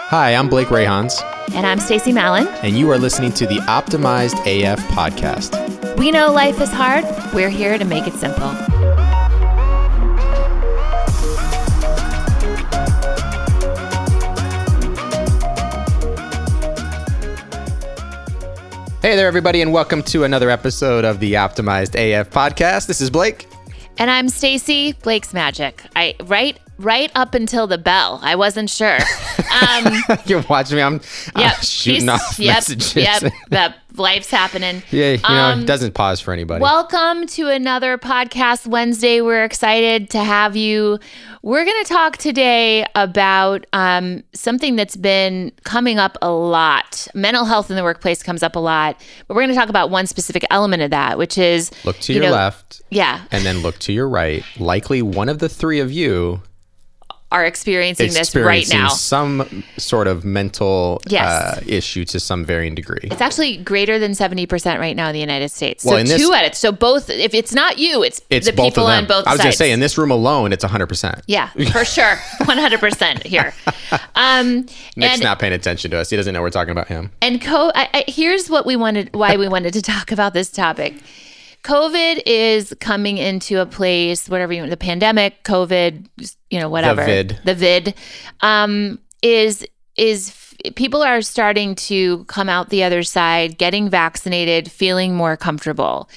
Hi, I'm Blake Rayhans. And I'm Stacie Mallon. And you are listening to the Optimized AF podcast. We know life is hard. We're here to make it simple. Hey there, everybody, and welcome to another episode of the Optimized AF podcast. This is Blake. And I'm Stacie. Blake's magic. Right up until the bell. I wasn't sure. You're watching me. I'm shooting off messages. Yep. Life's happening. Yeah, it doesn't pause for anybody. Welcome to another podcast Wednesday. We're excited to have you. We're going to talk today about something that's been coming up a lot. Mental health in the workplace comes up a lot, but we're going to talk about one specific element of that, which is look to your left. Yeah. And then look to your right. Likely one of the three of you are experiencing this right now. Some sort of mental issue to some varying degree. It's actually greater than 70% right now in the United States. So both, if it's not you, it's the people on both sides. I was going to say, in this room alone, it's 100%. Yeah, for sure. 100% here. Nick's not paying attention to us. He doesn't know we're talking about him. And here's what why we wanted to talk about this topic. COVID is coming into a place, the pandemic, COVID, whatever. The vid is people are starting to come out the other side, getting vaccinated, feeling more comfortable.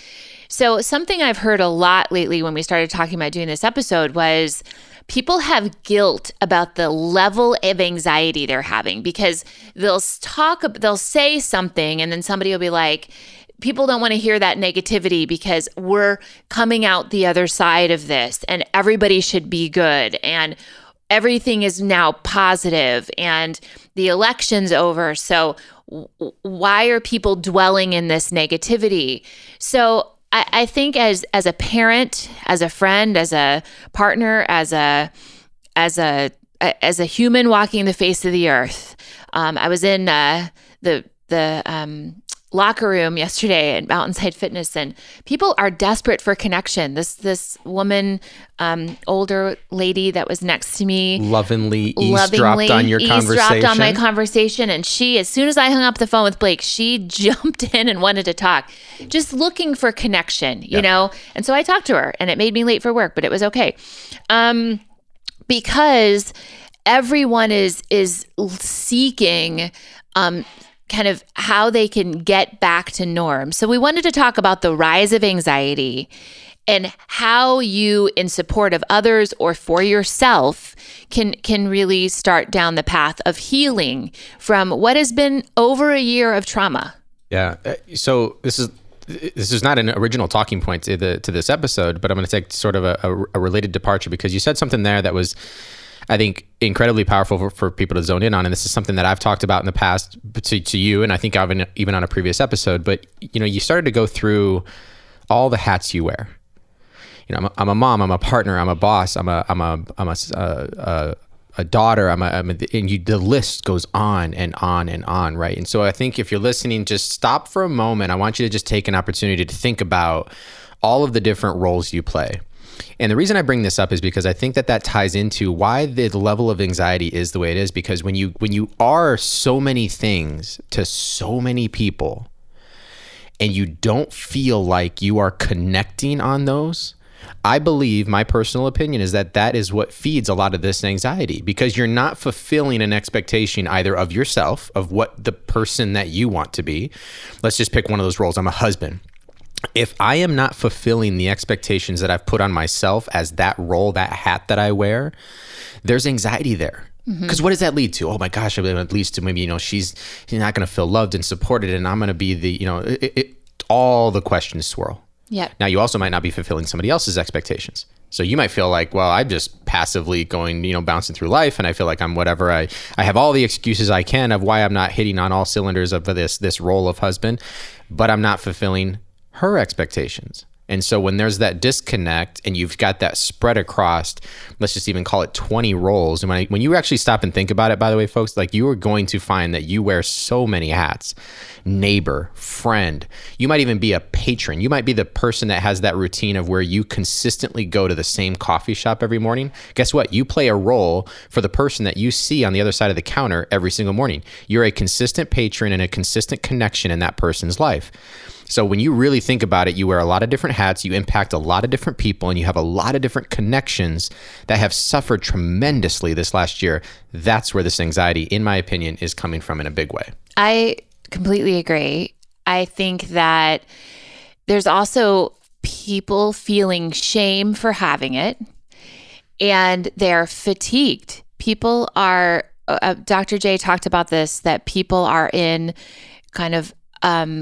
So something I've heard a lot lately when we started talking about doing this episode was people have guilt about the level of anxiety they're having because they'll say something and then somebody will be like, people don't want to hear that negativity because we're coming out the other side of this and everybody should be good and everything is now positive and the election's over. So why are people dwelling in this negativity? So I think as a parent, as a friend, as a partner, as a human walking the face of the earth, I was in the locker room yesterday at Mountainside Fitness, and people are desperate for connection. This woman, older lady that was next to me, lovingly eavesdropped on my conversation, and she, as soon as I hung up the phone with Blake, she jumped in and wanted to talk, just looking for connection, you know. And so I talked to her, and it made me late for work, but it was okay, because everyone is seeking kind of how they can get back to norm. So we wanted to talk about the rise of anxiety and how you, in support of others or for yourself, can really start down the path of healing from what has been over a year of trauma. Yeah. So this is not an original talking point to this episode, but I'm going to take sort of a related departure because you said something there that was, I think, incredibly powerful for people to zone in on. And this is something that I've talked about in the past to you, and I think I've even on a previous episode. But, you started to go through all the hats you wear. I'm a mom, I'm a partner, I'm a boss, I'm a daughter, the list goes on and on and on, right? And so I think if you're listening, just stop for a moment. I want you to just take an opportunity to think about all of the different roles you play. And the reason I bring this up is because I think that ties into why the level of anxiety is the way it is. Because when you are so many things to so many people and you don't feel like you are connecting on those, I believe, my personal opinion is that is what feeds a lot of this anxiety, because you're not fulfilling an expectation either of yourself, of what the person that you want to be. Let's just pick one of those roles. I'm a husband. If I am not fulfilling the expectations that I've put on myself as that role, that hat that I wear, there's anxiety there. Because what does that lead to? Oh my gosh, it leads to maybe, she's not going to feel loved and supported, and I'm going to be the, all the questions swirl. Yeah. Now, you also might not be fulfilling somebody else's expectations. So you might feel like, well, I'm just passively going, bouncing through life, and I feel like I'm whatever. I have all the excuses I can of why I'm not hitting on all cylinders of this role of husband, but I'm not fulfilling her expectations. And so when there's that disconnect and you've got that spread across, let's just even call it 20 roles. And when you actually stop and think about it, by the way, folks, like you are going to find that you wear so many hats. Neighbor, friend, you might even be a patron. You might be the person that has that routine of where you consistently go to the same coffee shop every morning. Guess what? You play a role for the person that you see on the other side of the counter every single morning. You're a consistent patron and a consistent connection in that person's life. So when you really think about it, you wear a lot of different hats, you impact a lot of different people, and you have a lot of different connections that have suffered tremendously this last year. That's where this anxiety, in my opinion, is coming from in a big way. I completely agree. I think that there's also people feeling shame for having it, and they're fatigued. People are, Dr. J talked about this, that people are in kind of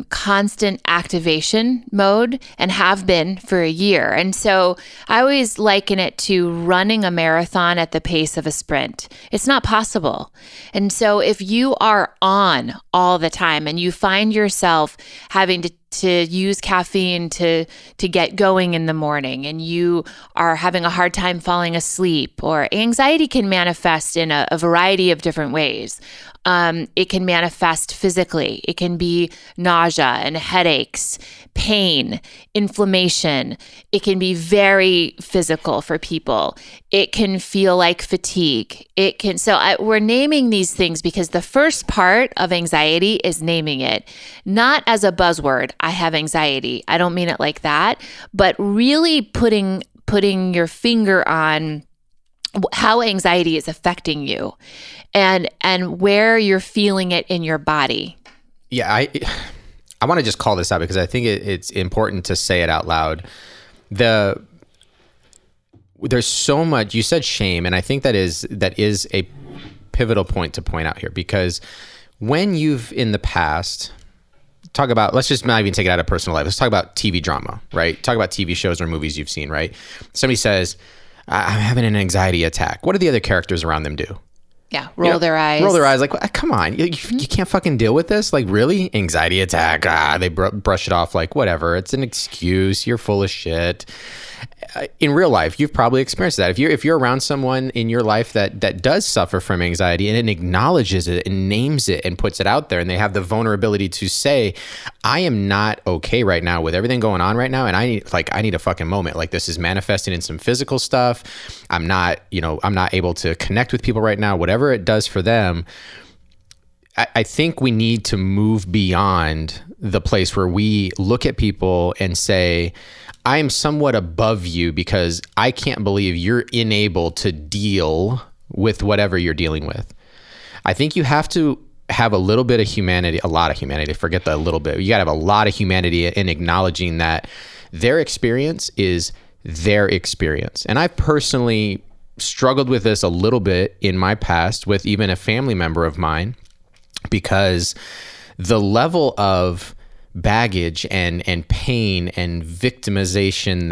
constant activation mode and have been for a year. And so I always liken it to running a marathon at the pace of a sprint. It's not possible. And so if you are on all the time and you find yourself having to use caffeine to get going in the morning, and you are having a hard time falling asleep, or anxiety can manifest in a variety of different ways. It can manifest physically. It can be nausea and headaches, pain, inflammation. It can be very physical for people. It can feel like fatigue. We're naming these things because the first part of anxiety is naming it, not as a buzzword. I have anxiety. I don't mean it like that, but really putting your finger on how anxiety is affecting you and where you're feeling it in your body. Yeah, I want to just call this out because I think it's important to say it out loud. There's so much, you said shame, and I think that is a pivotal point to point out here, because when you've in the past, talk about, let's just not even take it out of personal life. Let's talk about TV drama, right? Talk about TV shows or movies you've seen, right? Somebody says, I'm having an anxiety attack. What do the other characters around them do? Yeah, roll their eyes. Roll their eyes like, come on, you can't fucking deal with this? Like, really? Anxiety attack. They brush it off like, whatever. It's an excuse. You're full of shit. In real life, you've probably experienced that. If you're around someone in your life that does suffer from anxiety and it acknowledges it and names it and puts it out there, and they have the vulnerability to say, I am not okay right now with everything going on right now, and I need a fucking moment. Like, this is manifesting in some physical stuff. I'm not able to connect with people right now. Whatever it does for them, I think we need to move beyond the place where we look at people and say, I am somewhat above you because I can't believe you're unable to deal with whatever you're dealing with. I think you have to have a little bit of humanity, a lot of humanity, forget the little bit. You got to have a lot of humanity in acknowledging that their experience is their experience. And I've personally struggled with this a little bit in my past with even a family member of mine, because the level of baggage and pain and victimization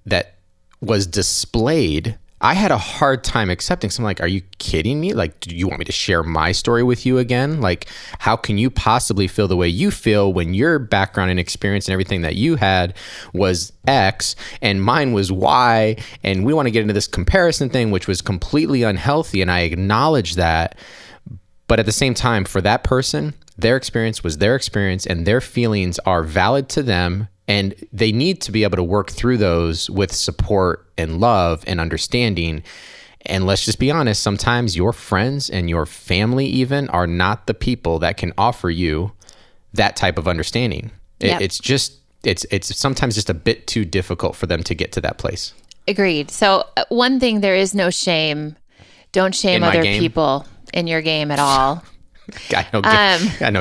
that was displayed, I had a hard time accepting. So I'm like, are you kidding me? Like, do you want me to share my story with you again? Like, how can you possibly feel the way you feel when your background and experience and everything that you had was X and mine was Y? And we want to get into this comparison thing, which was completely unhealthy. And I acknowledge that. But at the same time, for that person, their experience was their experience, and their feelings are valid to them, and they need to be able to work through those with support and love and understanding. And let's just be honest, sometimes your friends and your family even are not the people that can offer you that type of understanding. Yep. It's sometimes just a bit too difficult for them to get to that place. Agreed. So one thing, there is no shame. Don't shame other people in your game at all. Got no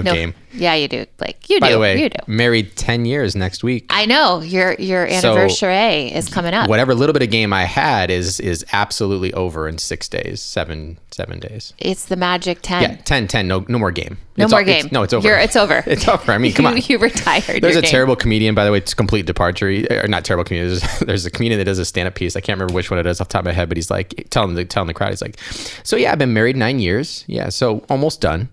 game. Yeah, you do, Blake. You do. By the way, you do. Married 10 years next week. I know. Your anniversary is coming up. Whatever little bit of game I had is absolutely over in 6 days, seven days. It's the magic 10. Yeah, 10. No more game. No more game. It's over. It's over. It's over. I mean, come on. You retired. There's a terrible comedian, by the way. It's a complete departure. Or not terrible comedian. There's a comedian that does a stand-up piece. I can't remember which one it is off the top of my head, but he's like telling the crowd, he's like, so yeah, I've been married 9 years. Yeah, so almost done.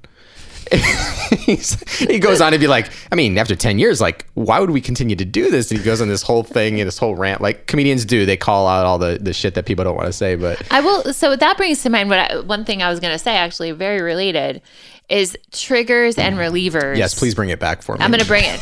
he goes on to be like, I mean, after 10 years, like, why would we continue to do this? And he goes on this whole thing and this whole rant, like comedians do. They call out all the shit that people don't want to say. But I will. So that brings to mind one thing I was going to say, actually, very related, is triggers and relievers. Yes, please bring it back for me. I'm going to bring it.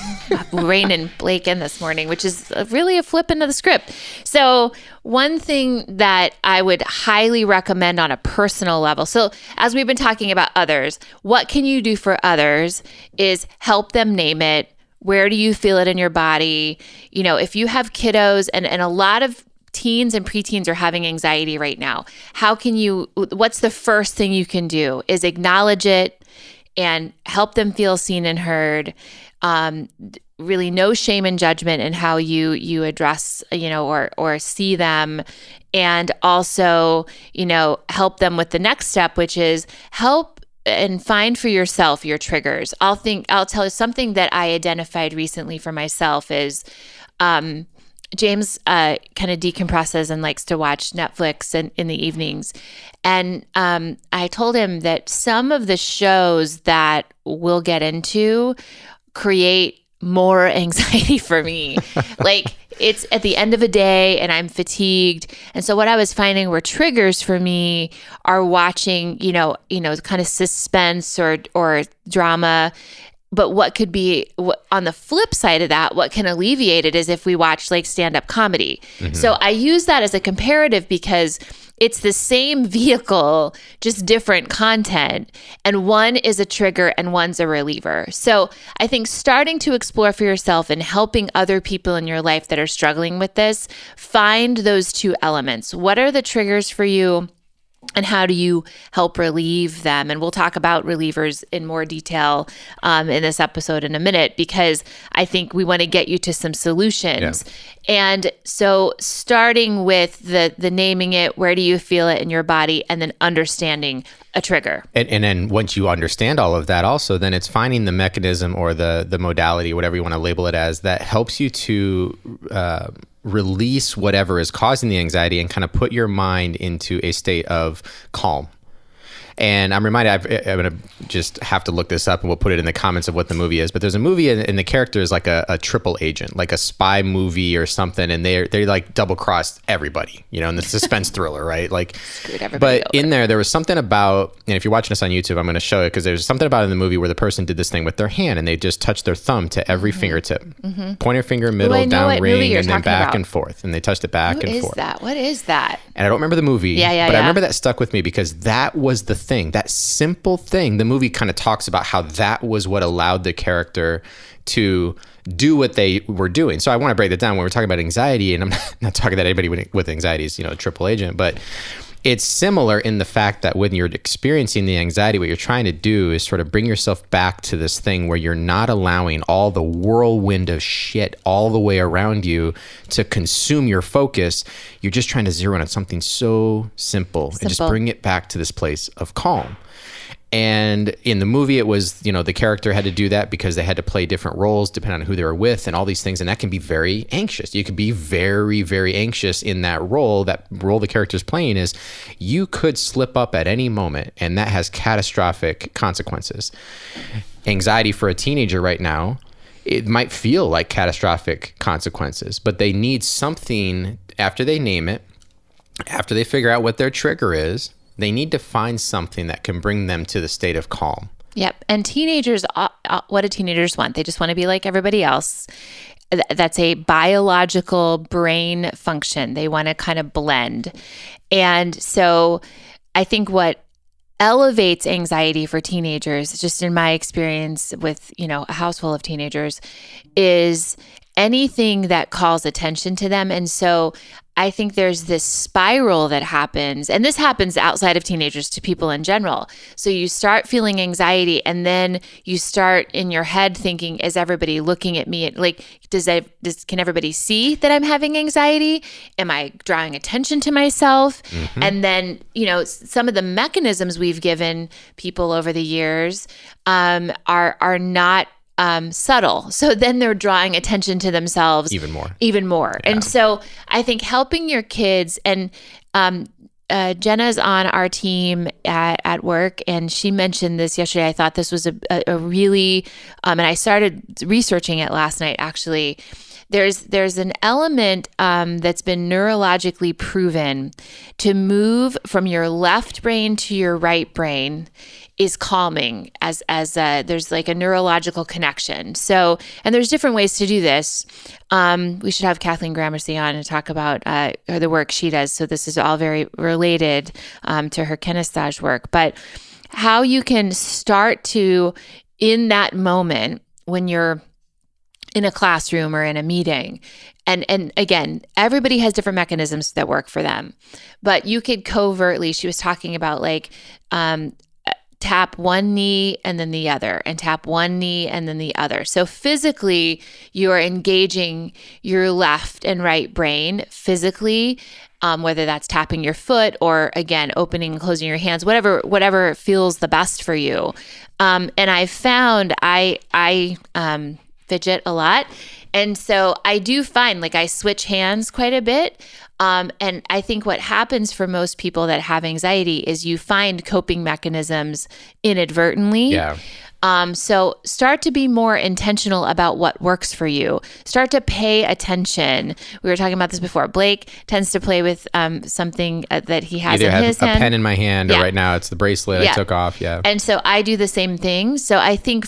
Rain and Blake in this morning, which is really a flip into the script. So one thing that I would highly recommend on a personal level. So as we've been talking about others, what can you do for others is help them name it. Where do you feel it in your body? You know, if you have kiddos and a lot of teens and preteens are having anxiety right now, what's the first thing you can do is acknowledge it and help them feel seen and heard. Really no shame and judgment in how you address, or see them. And also, help them with the next step, which is help and find for yourself your triggers. I'll tell you something that I identified recently for myself is, James kind of decompresses and likes to watch Netflix in the evenings. And I told him that some of the shows that we'll get into create more anxiety for me. Like, it's at the end of a day and I'm fatigued. And so what I was finding were triggers for me are watching, kind of suspense or drama. But what could be on the flip side of that, what can alleviate it is if we watch like stand-up comedy. Mm-hmm. So I use that as a comparative because it's the same vehicle, just different content. And one is a trigger and one's a reliever. So I think starting to explore for yourself and helping other people in your life that are struggling with this, find those two elements. What are the triggers for you? And how do you help relieve them? And we'll talk about relievers in more detail in this episode in a minute, because I think we want to get you to some solutions. Yeah. And so starting with the naming it, where do you feel it in your body, and then understanding a trigger. And then once you understand all of that also, then it's finding the mechanism or the modality, whatever you want to label it as, that helps you to release whatever is causing the anxiety and kind of put your mind into a state of calm. And I'm reminded, I'm going to just have to look this up and we'll put it in the comments of what the movie is. But there's a movie and the character is like a triple agent, like a spy movie or something. And they like double crossed everybody, in the suspense thriller, right? Like, screwed everybody over. In there was something about, and if you're watching this on YouTube, I'm going to show it because there's something about in the movie where the person did this thing with their hand and they just touched their thumb to every fingertip, pointer finger, middle, down, ring, and then back and forth. And they touched it back and forth. What is that? And I don't remember the movie, but I remember that stuck with me because that was the thing, that simple thing. The movie kind of talks about how that was what allowed the character to do what they were doing. So I want to break that down when we're talking about anxiety, and I'm not talking that anybody with anxiety is, a triple agent, but it's similar in the fact that when you're experiencing the anxiety, what you're trying to do is sort of bring yourself back to this thing where you're not allowing all the whirlwind of shit all the way around you to consume your focus. You're just trying to zero in on something so simple and just bring it back to this place of calm. And in the movie, it was, the character had to do that because they had to play different roles depending on who they were with and all these things. And that can be very anxious. You can be very, very anxious in that role. That role the character's playing is you could slip up at any moment, and that has catastrophic consequences. Anxiety for a teenager right now, it might feel like catastrophic consequences, but they need something after they name it, after they figure out what their trigger is. They need to find something that can bring them to the state of calm. Yep. And teenagers, what do teenagers want? They just want to be like everybody else. That's a biological brain function. They want to kind of blend. And so I think what elevates anxiety for teenagers, just in my experience with, a house full of teenagers, is anything that calls attention to them. And so I think there's this spiral that happens, and this happens outside of teenagers to people in general. So you start feeling anxiety, and then you start in your head thinking, is everybody looking at me? Like, can everybody see that I'm having anxiety? Am I drawing attention to myself? Mm-hmm. And then, some of the mechanisms we've given people over the years are not subtle. So then they're drawing attention to themselves even more. Yeah. And so I think helping your kids, and Jenna's on our team at work, and she mentioned this yesterday. I thought this was a really, and I started researching it last night, actually. There's an element that's been neurologically proven to move from your left brain to your right brain is calming as there's like a neurological connection. So, and there's different ways to do this. We should have Kathleen Gramercy on and talk about the work she does. So this is all very related to her kinesthetic work, but how you can start to, in that moment when you're in a classroom or in a meeting. And again, everybody has different mechanisms that work for them, but you could covertly, she was talking about like, tap one knee and then the other, and tap one knee and then the other. So physically, you're engaging your left and right brain physically, whether that's tapping your foot or again, opening and closing your hands, whatever feels the best for you. And I found I fidget a lot. And so I do find like I switch hands quite a bit. And I think what happens for most people that have anxiety is you find coping mechanisms inadvertently. Yeah. So start to be more intentional about what works for you. Start to pay attention. We were talking about this before. Blake tends to play with something that he has in his hand. A pen in my hand, or right now it's the bracelet I took off. Yeah. And so I do the same thing. So I think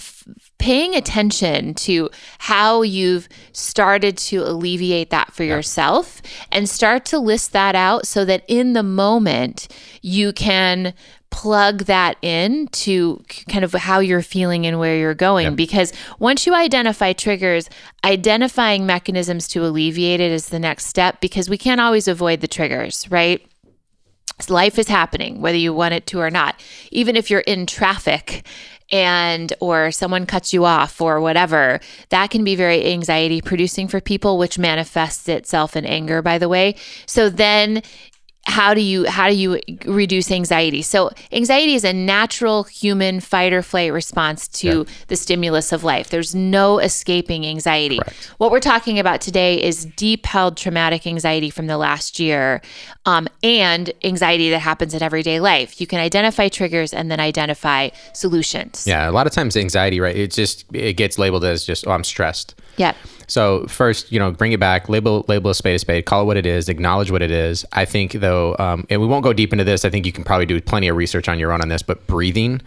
paying attention to how you've started to alleviate that for yourself and start to list that out so that in the moment you can plug that in to kind of how you're feeling and where you're going. Yep. Because once you identify triggers, identifying mechanisms to alleviate it is the next step, because we can't always avoid the triggers, right? Life is happening, whether you want it to or not. Even if you're in traffic or someone cuts you off or whatever, that can be very anxiety producing for people, which manifests itself in anger, by the way. So then how do you reduce anxiety? So anxiety is a natural human fight or flight response to the stimulus of life. There's no escaping anxiety. Correct. What we're talking about today is deep held traumatic anxiety from the last year, and anxiety that happens in everyday life. You can identify triggers and then identify solutions. Yeah, a lot of times anxiety, right? It gets labeled as just, I'm stressed. Yeah. So first, bring it back, label a spade, call it what it is, acknowledge what it is. I think though, and we won't go deep into this, I think you can probably do plenty of research on your own on this, but breathing,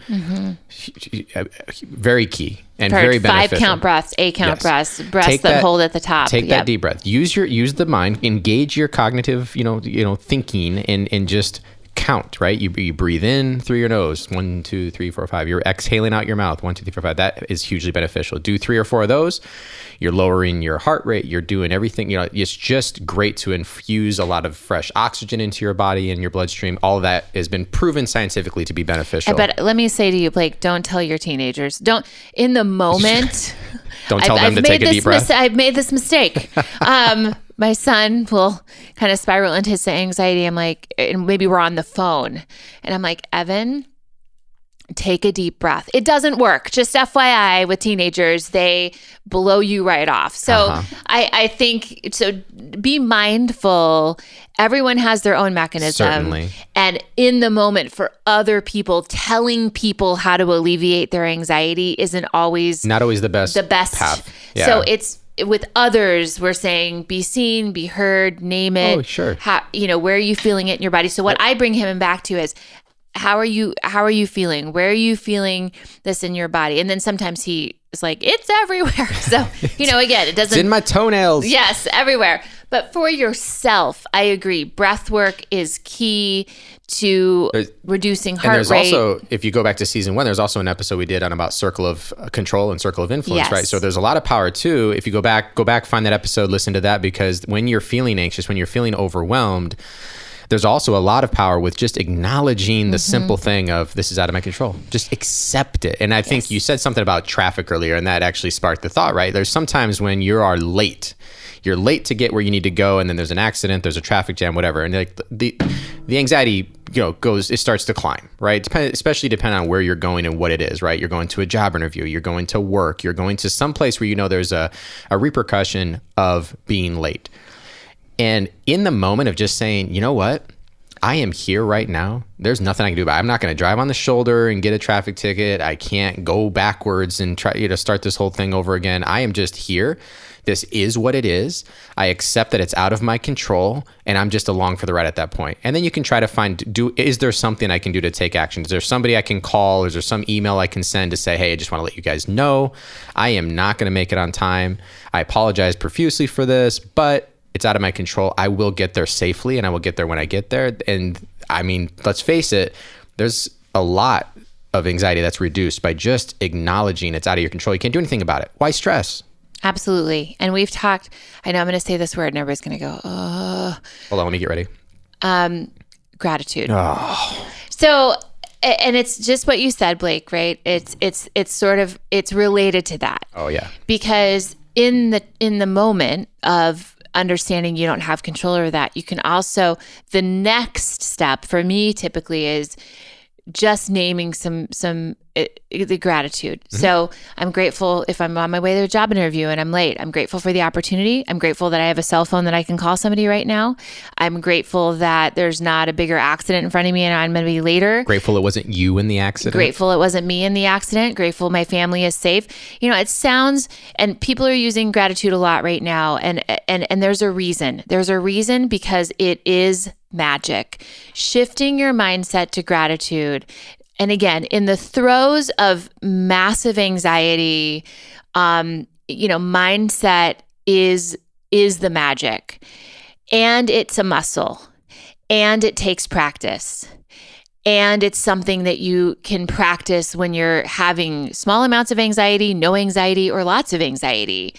very key and very beneficial. 5-count breaths, 8-count breaths that hold at the top. Take that deep breath. Use the mind, engage your cognitive, thinking and just count, right? You breathe in through your nose, 1, 2, 3, 4, 5. You're exhaling out your mouth, 1, 2, 3, 4, 5. That is hugely beneficial. Do 3 or 4 of those. You're lowering your heart rate. You're doing everything. It's just great to infuse a lot of fresh oxygen into your body and your bloodstream. All of that has been proven scientifically to be beneficial. But let me say to you, Blake, don't tell your teenagers. Don't, in the moment. Don't tell them to take a deep breath. I've made this mistake. My son will kind of spiral into his anxiety. I'm like, and maybe we're on the phone, and I'm like, Evan, take a deep breath. It doesn't work. Just FYI, with teenagers, they blow you right off. So I think, so be mindful. Everyone has their own mechanism. Certainly. And in the moment, for other people, telling people how to alleviate their anxiety isn't always not always the best path. Yeah. So it's, with others, we're saying be seen, be heard, name it. Oh, sure. How, where are you feeling it in your body? So what I bring him back to is, how are you feeling? Where are you feeling this in your body? And then sometimes he is like, it's everywhere. So, again, it doesn't. It's in my toenails. Yes, everywhere. But for yourself, I agree. Breath work is key to reducing heart rate. And there's also, if you go back to season 1, there's also an episode we did on about circle of control and circle of influence, right? So there's a lot of power too. If you go back, find that episode, listen to that, because when you're feeling anxious, when you're feeling overwhelmed, there's also a lot of power with just acknowledging the simple thing of, this is out of my control. Just accept it. And I think you said something about traffic earlier, and that actually sparked the thought, right? There's sometimes when you are late. You're late to get where you need to go, and then there's an accident, there's a traffic jam, whatever. And like the anxiety, it starts to climb, right? Especially depending on where you're going and what it is, right? You're going to a job interview, you're going to work, you're going to some place where there's a repercussion of being late. And in the moment of just saying, you know what? I am here right now. There's nothing I can do about it. I'm not going to drive on the shoulder and get a traffic ticket. I can't go backwards and try start this whole thing over again. I am just here. This is what it is. I accept that it's out of my control, and I'm just along for the ride at that point. And then you can try to find, is there something I can do to take action? Is there somebody I can call? Is there some email I can send to say, hey, I just want to let you guys know I am not going to make it on time. I apologize profusely for this, but it's out of my control. I will get there safely, and I will get there when I get there. And I mean, let's face it, there's a lot of anxiety that's reduced by just acknowledging it's out of your control. You can't do anything about it. Why stress? Absolutely. And we've talked, I know I'm going to say this word and everybody's going to go, oh. Hold on, let me get ready. Gratitude. Oh. So, and it's just what you said, Blake, right? It's sort of, it's related to that. Oh yeah. Because in the moment of understanding you don't have control over that, you can also, the next step for me typically is just naming the gratitude. Mm-hmm. So I'm grateful if I'm on my way to a job interview and I'm late. I'm grateful for the opportunity. I'm grateful that I have a cell phone that I can call somebody right now. I'm grateful that there's not a bigger accident in front of me and I'm going to be later. Grateful it wasn't you in the accident. Grateful it wasn't me in the accident. Grateful my family is safe. You know, it sounds, and people are using gratitude a lot right now. And there's a reason. There's a reason because it is magic. Shifting your mindset to gratitude. And again, in the throes of massive anxiety, mindset is the magic, and it's a muscle, and it takes practice, and it's something that you can practice when you're having small amounts of anxiety, no anxiety, or lots of anxiety.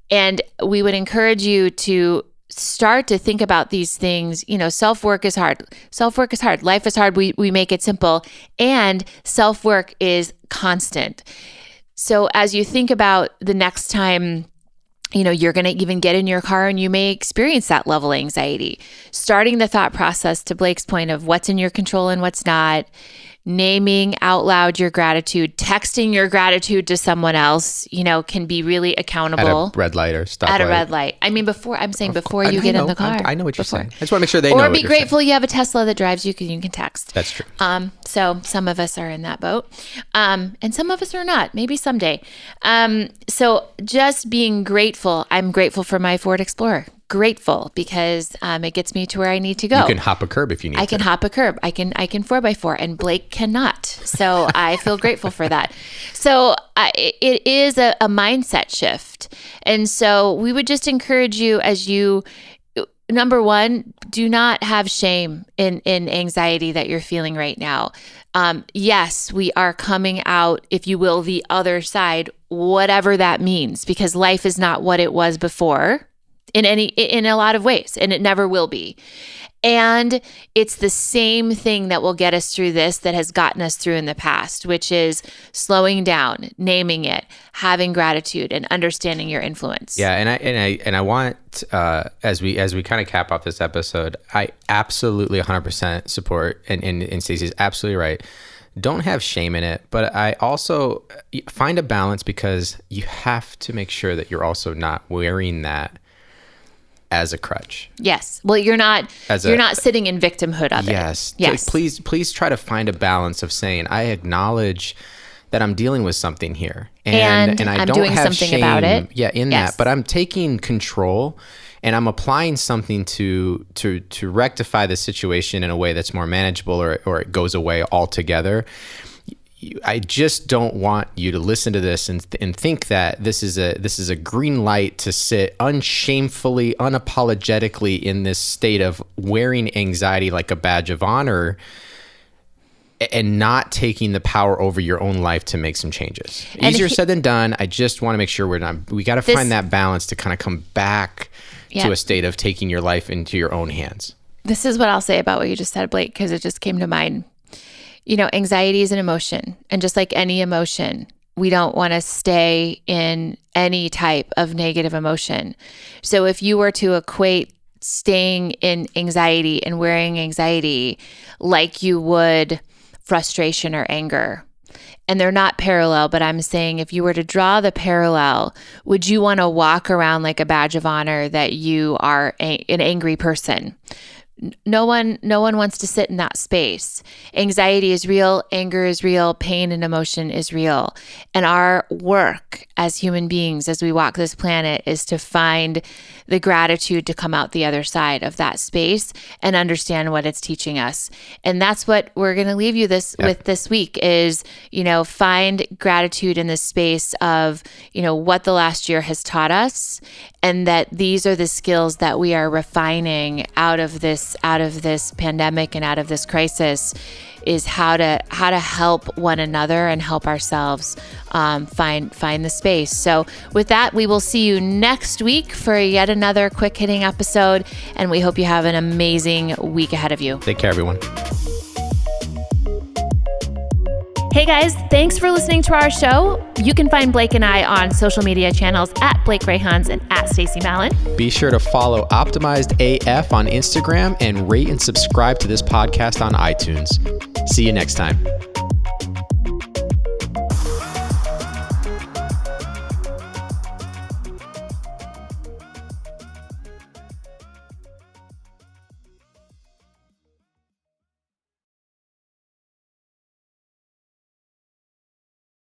And we would encourage you to start to think about these things. You know, self-work is hard. Self-work is hard. Life is hard. We make it simple. And self-work is constant. So as you think about the next time, you're going to even get in your car and you may experience that level of anxiety, starting the thought process to Blake's point of what's in your control and what's not, naming out loud your gratitude, texting your gratitude to someone else, can be really accountable. At a red light or stoplight. At a red light. I mean, before you get in the car. I know what you're saying. I just want to make sure they know. Or be grateful you have a Tesla that drives you because you can text. That's true. So some of us are in that boat. And some of us are not. Maybe someday. So just being grateful. I'm grateful for my Ford Explorer. Grateful because it gets me to where I need to go. You can hop a curb if you need to. I can hop a curb. I can 4x4 and Blake cannot. So I feel grateful for that. So it is a mindset shift. And so we would just encourage you as you, number one, do not have shame in anxiety that you're feeling right now. Yes, we are coming out, if you will, the other side, whatever that means, because life is not what it was before. In a lot of ways, and it never will be. And it's the same thing that will get us through this that has gotten us through in the past, which is slowing down, naming it, having gratitude, and understanding your influence. Yeah, and I want as we kind of cap off this episode, I absolutely 100% support, and Stacey's absolutely right. Don't have shame in it, but I also find a balance, because you have to make sure that you're also not wearing that as a crutch. Yes. Well, you're not sitting in victimhood of it. Yes. Yes. So please try to find a balance of saying, I acknowledge that I'm dealing with something here. And I I'm don't doing have something shame, about it. Yeah, in Yes. that. But I'm taking control and I'm applying something to rectify the situation in a way that's more manageable, or it goes away altogether. I just don't want you to listen to this and think that this is a green light to sit unshamefully, unapologetically in this state of wearing anxiety like a badge of honor and not taking the power over your own life to make some changes. Easier said than done. I just want to make sure we got to find that balance to kind of come back to a state of taking your life into your own hands. This is what I'll say about what you just said, Blake, because it just came to mind. Anxiety is an emotion, and just like any emotion, we don't want to stay in any type of negative emotion. So if you were to equate staying in anxiety and wearing anxiety like you would frustration or anger, and they're not parallel, but I'm saying if you were to draw the parallel, would you want to walk around like a badge of honor that you are an angry person? No one wants to sit in that space. Anxiety is real, anger is real, pain and emotion is real. And our work as human beings, as we walk this planet, is to find the gratitude to come out the other side of that space and understand what it's teaching us. And that's what we're going to leave you with this week is, find gratitude in this space of, what the last year has taught us, and that these are the skills that we are refining out of this pandemic and out of this crisis, is how to help one another and help ourselves find the space. So with that, we will see you next week for yet another quick hitting episode, and we hope you have an amazing week ahead of you. Take care, everyone. Hey guys, thanks for listening to our show. You can find Blake and I on social media channels at Blake Rayhans and at Stacie Mallon. Be sure to follow Optimized AF on Instagram and rate and subscribe to this podcast on iTunes. See you next time.